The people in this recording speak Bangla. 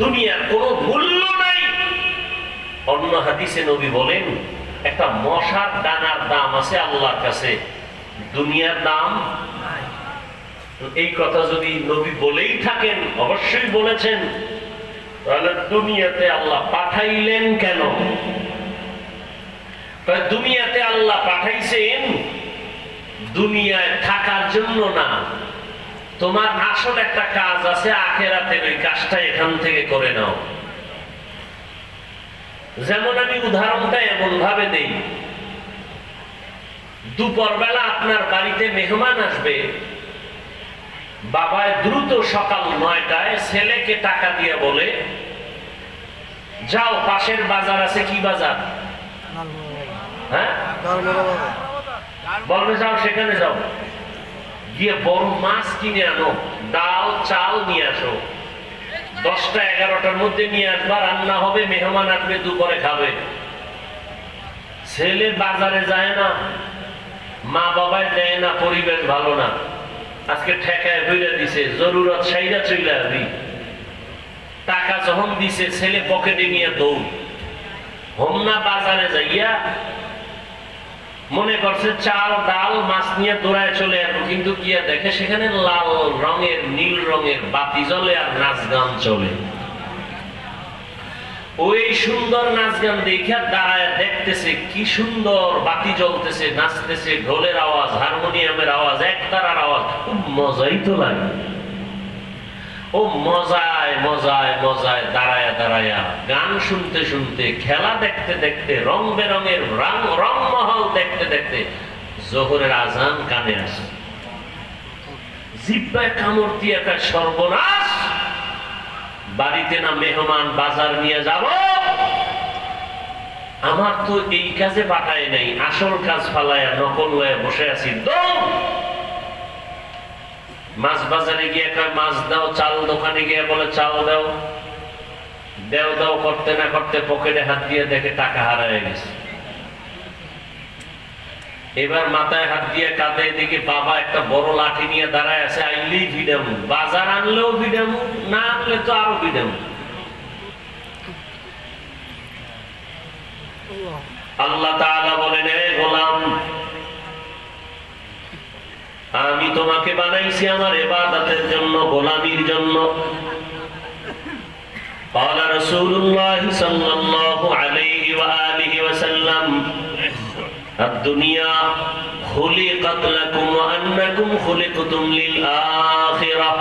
দুনিয়ার কোনো মূল্য নাই। অন্য হাদিসে নবী বলেন, একটা মশার দানার দাম আছে আল্লাহর কাছে, দুনিয়ার দাম। এই কথা যদি নবী বলেই থাকেন, অবশ্যই বলেছেন, তাহলে দুনিয়াতে আল্লাহ পাঠাইলেন কেন? দুনিয়াতে আল্লাহ পাঠাইছেন দুনিয়ায় থাকার জন্য না। তোমার আসল একটা কাজ আছে আখিরাতে, ওই কাজটা এখান থেকে করে নাও। যেমন আমি উদাহরণটা এমন ভাবে দেই, দুপুর বেলা আপনার বাড়িতে মেহমান আসবে, বাবায় দ্রুত সকাল 9টায় ছেলেকে টাকা দিয়ে বলে, যাও পাশের বাজার আছে, কি বাজার? হ্যাঁ, বলবে যাও সেখানে যাও, গিয়ে বড় মাছ কিনে আনো, ডাল চাল নিয়ে আসো, 10টা 11টার মধ্যে নিয়ে আসবা, রান্না হবে, মেহমান আসবে, দুপুরে খাবে। ছেলে বাজারে যায় না, মা বাবায় দেয় না, পরিবেশ ভালো না, আজকে ঠেকায় বইলা দিছে, জরুরত সাইরা চইলা আবি। টাকা যখন দিছে ছেলে পকেটে নিয়ে দৌড়, হোমনা বাজারে যাইয়া মনে করছে চাল ডাল মাছ নিয়ে দৌড়ায় চলে আসবো, কিন্তু গিয়া দেখে সেখানে লাল রঙের নীল রঙের বাতি জ্বলে আর নাচ গান চলে। ওই সুন্দর নাচ গান দেখে দাঁড়ায় দেখতেছে, কি সুন্দর বাতি জ্বলতেছে, নাচতেছে, ঢোলের আওয়াজ, হারমোনিয়ামের আওয়াজ, একতারার আওয়াজ, খুব মজাই তো লাগে। ও মজায় মজায় মজায় দাঁড়ায়া দাঁড়ায়া গান শুনতে শুনতে, খেলা দেখতে দেখতে, রং বেরঙের রংমহল দেখতে দেখতে জোহরের আজান কানে আসে। জিব্বায় কামড় দিয়ে একটা সর্বনাশ, বাড়িতে না মেহমান, বাজার নিয়ে যাব, আমার তো এই কাজে পাঠায় নাই, আসল কাজ ফালায়া নকল হয়ে বসে আছি। মাছ বাজারে গিয়ে কয় মাছ দাও, চাল দোকানে গিয়ে বলে চাল দাও, দেও দাও করতে না করতে পকেটে হাত দিয়ে দেখে টাকা হারায় গেছে। এবার মাথায় হাত দিয়ে কাঁধে দিকে বাবা একটা বড় লাঠি নিয়ে দাঁড়ায় আছে, আইলেই ভিডামু, বাজার আনলেও ভিডামু, না আনলে তো আরো ভিডামু। আল্লাহ তাআলা বলেন, হে গোলাম, আমি তোমাকে বানাইছি আমার ইবাদতের জন্য, গোলামির জন্য। قال رسول الله صلى الله عليه وآله وسلم الدنيا خلقت لكم وأنكم خلقتم للآخرة